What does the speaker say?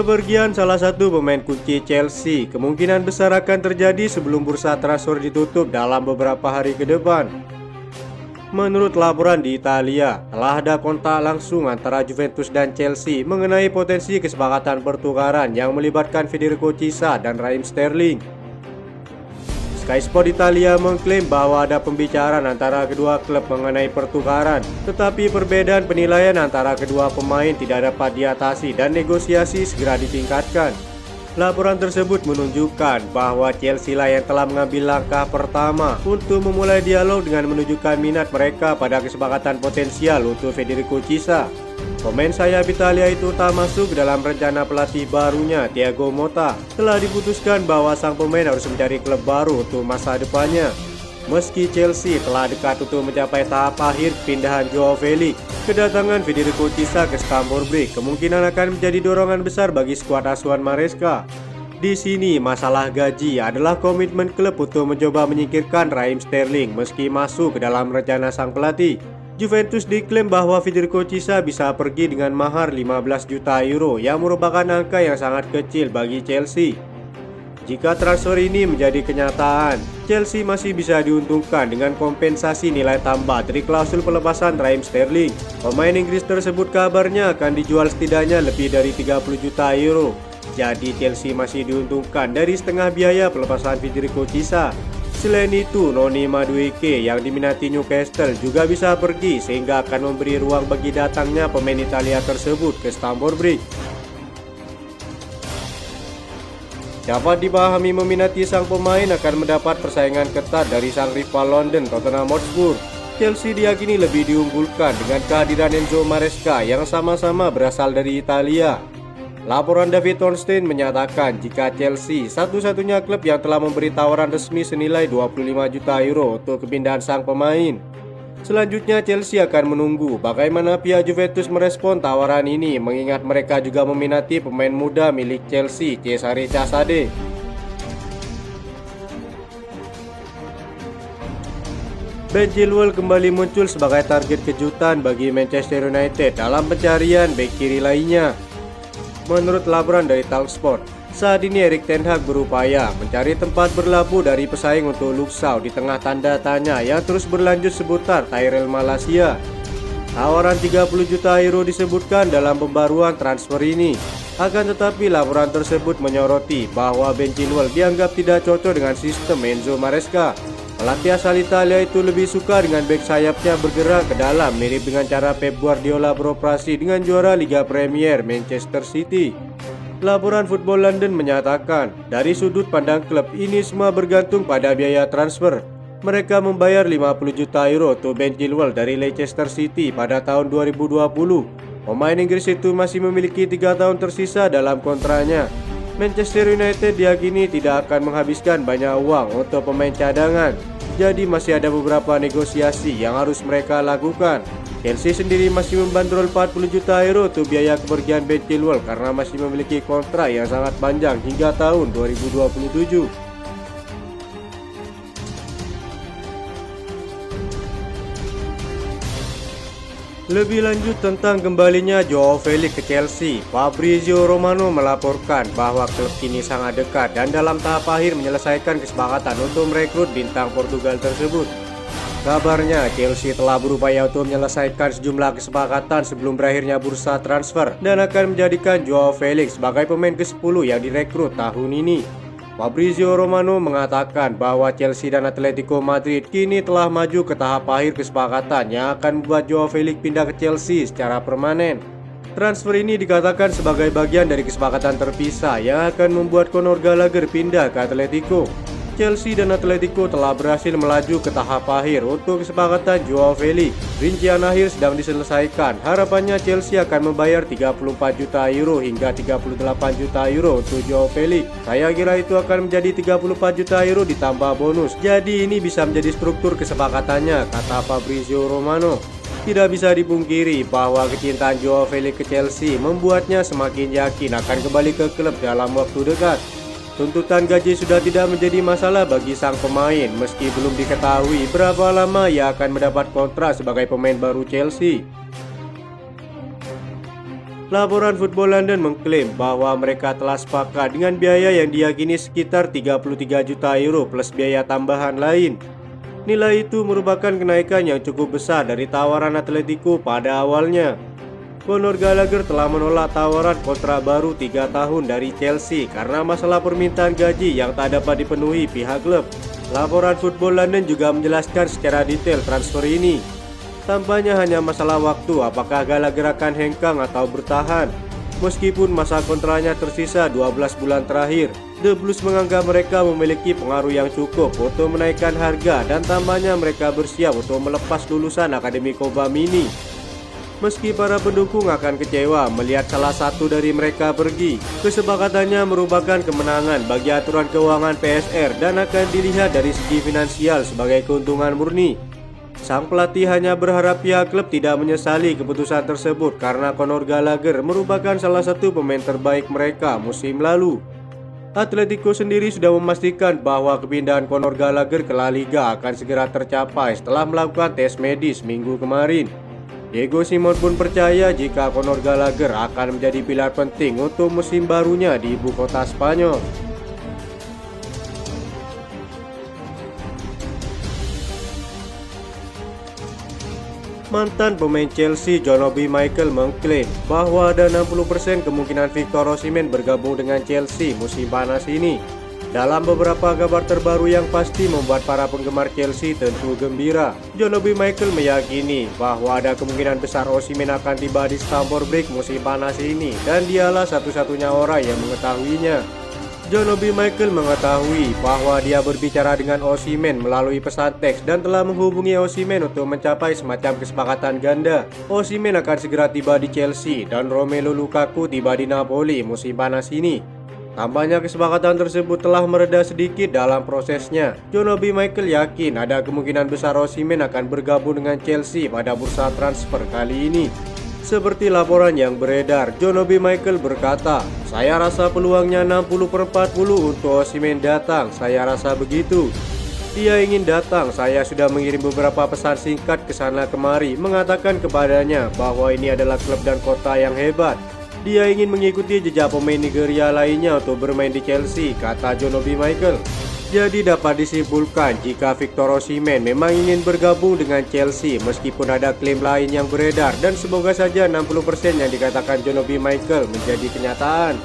Kepergian salah satu pemain kunci Chelsea kemungkinan besar akan terjadi sebelum bursa transfer ditutup dalam beberapa hari ke depan. Menurut laporan di Italia, telah ada kontak langsung antara Juventus dan Chelsea mengenai potensi kesepakatan pertukaran yang melibatkan Federico Chiesa dan Raheem Sterling. Sky Sport Italia mengklaim bahwa ada pembicaraan antara kedua klub mengenai pertukaran, tetapi perbedaan penilaian antara kedua pemain tidak dapat diatasi dan negosiasi segera ditingkatkan. Laporan tersebut menunjukkan bahwa Chelsea lah yang telah mengambil langkah pertama untuk memulai dialog dengan menunjukkan minat mereka pada kesepakatan potensial untuk Federico Chiesa. Pemain sayap Italia itu tak masuk dalam rencana pelatih barunya, Thiago Motta. Telah diputuskan bahwa sang pemain harus mencari klub baru untuk masa depannya. Meski Chelsea telah dekat untuk mencapai tahap akhir pindahan Joao Felix, kedatangan Federico Chiesa ke Stamford Bridge kemungkinan akan menjadi dorongan besar bagi skuad asuhan Maresca. Di sini masalah gaji adalah komitmen klub untuk mencoba menyingkirkan Raheem Sterling meski masuk ke dalam rencana sang pelatih. Juventus diklaim bahwa Federico Chiesa bisa pergi dengan mahar 15 juta euro yang merupakan angka yang sangat kecil bagi Chelsea. Jika transfer ini menjadi kenyataan, Chelsea masih bisa diuntungkan dengan kompensasi nilai tambah dari klausul pelepasan Raheem Sterling. Pemain Inggris tersebut kabarnya akan dijual setidaknya lebih dari 30 juta euro. Jadi Chelsea masih diuntungkan dari setengah biaya pelepasan Federico Chiesa. Selain itu, Noni Madueke yang diminati Newcastle juga bisa pergi sehingga akan memberi ruang bagi datangnya pemain Italia tersebut ke Stamford Bridge. Dapat dipahami meminati sang pemain akan mendapat persaingan ketat dari sang rival London Tottenham Hotspur. Chelsea diyakini lebih diunggulkan dengan kehadiran Enzo Maresca yang sama-sama berasal dari Italia. Laporan David Ornstein menyatakan jika Chelsea satu-satunya klub yang telah memberi tawaran resmi senilai 25 juta euro untuk kepindahan sang pemain. Selanjutnya Chelsea akan menunggu bagaimana pihak Juventus merespon tawaran ini mengingat mereka juga meminati pemain muda milik Chelsea, Cesare Casade. Ben Chilwell kembali muncul sebagai target kejutan bagi Manchester United dalam pencarian bek kiri lainnya. Menurut laporan dari Talksport, saat ini Erik ten Hag berupaya mencari tempat berlabuh dari pesaing untuk Luke Shaw di tengah tanda tanya yang terus berlanjut seputar Tyrell Malacia. Tawaran 30 juta euro disebutkan dalam pembaruan transfer ini. Akan tetapi laporan tersebut menyoroti bahwa Ben Chilwell dianggap tidak cocok dengan sistem Enzo Maresca. Pelatih asal Italia itu lebih suka dengan bek sayapnya bergerak ke dalam, mirip dengan cara Pep Guardiola beroperasi dengan juara Liga Premier Manchester City. Laporan Football London menyatakan, dari sudut pandang klub ini semua bergantung pada biaya transfer. Mereka membayar 50 juta euro untuk Ben Chilwell dari Leicester City pada tahun 2020. Pemain Inggris itu masih memiliki 3 tahun tersisa dalam kontraknya. Manchester United diyakini tidak akan menghabiskan banyak uang untuk pemain cadangan. Jadi masih ada beberapa negosiasi yang harus mereka lakukan. Chelsea sendiri masih membandrol 40 juta euro untuk biaya kepergian Ben Chilwell karena masih memiliki kontrak yang sangat panjang hingga tahun 2027. Lebih lanjut tentang kembalinya Joao Felix ke Chelsea, Fabrizio Romano melaporkan bahwa klub kini sangat dekat dan dalam tahap akhir menyelesaikan kesepakatan untuk merekrut bintang Portugal tersebut. Kabarnya Chelsea telah berupaya untuk menyelesaikan sejumlah kesepakatan sebelum berakhirnya bursa transfer dan akan menjadikan Joao Felix sebagai pemain ke-10 yang direkrut tahun ini. Fabrizio Romano mengatakan bahwa Chelsea dan Atletico Madrid kini telah maju ke tahap akhir kesepakatan yang akan membuat Joao Felix pindah ke Chelsea secara permanen. Transfer ini dikatakan sebagai bagian dari kesepakatan terpisah yang akan membuat Conor Gallagher pindah ke Atletico. Chelsea dan Atletico telah berhasil melaju ke tahap akhir untuk kesepakatan Joao Felix. Rincian akhir sedang diselesaikan. Harapannya Chelsea akan membayar 34 juta euro hingga 38 juta euro untuk Joao Felix. Saya kira itu akan menjadi 34 juta euro ditambah bonus. Jadi ini bisa menjadi struktur kesepakatannya, kata Fabrizio Romano. Tidak bisa dipungkiri bahwa kecintaan Joao Felix ke Chelsea membuatnya semakin yakin akan kembali ke klub dalam waktu dekat. Tuntutan gaji sudah tidak menjadi masalah bagi sang pemain meski belum diketahui berapa lama ia akan mendapat kontrak sebagai pemain baru Chelsea. Laporan Football London mengklaim bahwa mereka telah sepakat dengan biaya yang diyakini sekitar 33 juta euro plus biaya tambahan lain. Nilai itu merupakan kenaikan yang cukup besar dari tawaran Atletico pada awalnya. Conor Gallagher telah menolak tawaran kontrak baru 3 tahun dari Chelsea karena masalah permintaan gaji yang tak dapat dipenuhi pihak klub. Laporan Football London juga menjelaskan secara detail transfer ini. Tampaknya hanya masalah waktu apakah Gallagher akan hengkang atau bertahan. Meskipun masa kontraknya tersisa 12 bulan terakhir, The Blues menganggap mereka memiliki pengaruh yang cukup untuk menaikkan harga dan tampaknya mereka bersiap untuk melepas lulusan Akademi Kobamini. Meski para pendukung akan kecewa melihat salah satu dari mereka pergi, kesepakatannya merupakan kemenangan bagi aturan keuangan PSR dan akan dilihat dari segi finansial sebagai keuntungan murni. Sang pelatih hanya berharap pihak klub tidak menyesali keputusan tersebut karena Conor Gallagher merupakan salah satu pemain terbaik mereka musim lalu. Atletico sendiri sudah memastikan bahwa kepindahan Conor Gallagher ke La Liga akan segera tercapai setelah melakukan tes medis minggu kemarin. Diego Simon pun percaya jika Conor Gallagher akan menjadi pilar penting untuk musim barunya di ibu kota Spanyol. Mantan pemain Chelsea John Obi Mikel mengklaim bahwa ada 60% kemungkinan Victor Osimhen bergabung dengan Chelsea musim panas ini. Dalam beberapa kabar terbaru yang pasti membuat para penggemar Chelsea tentu gembira, John Obi Mikel meyakini bahwa ada kemungkinan besar Osimhen akan tiba di Stamford Bridge musim panas ini dan dialah satu-satunya orang yang mengetahuinya. John Obi Mikel mengetahui bahwa dia berbicara dengan Osimhen melalui pesan teks dan telah menghubungi Osimhen untuk mencapai semacam kesepakatan ganda. Osimhen akan segera tiba di Chelsea dan Romelu Lukaku tiba di Napoli musim panas ini. Tampaknya kesepakatan tersebut telah mereda sedikit dalam prosesnya. John Obi Mikel yakin ada kemungkinan besar Osimhen akan bergabung dengan Chelsea pada bursa transfer kali ini. Seperti laporan yang beredar, John Obi Mikel berkata, "Saya rasa peluangnya 60/40 untuk Osimhen datang, saya rasa begitu. Dia ingin datang, saya sudah mengirim beberapa pesan singkat ke sana kemari, mengatakan kepadanya bahwa ini adalah klub dan kota yang hebat. Dia ingin mengikuti jejak pemain Nigeria lainnya untuk bermain di Chelsea," kata John Obi Mikel. Jadi dapat disimpulkan jika Victor Osimhen memang ingin bergabung dengan Chelsea meskipun ada klaim lain yang beredar, dan semoga saja 60% yang dikatakan John Obi Mikel menjadi kenyataan.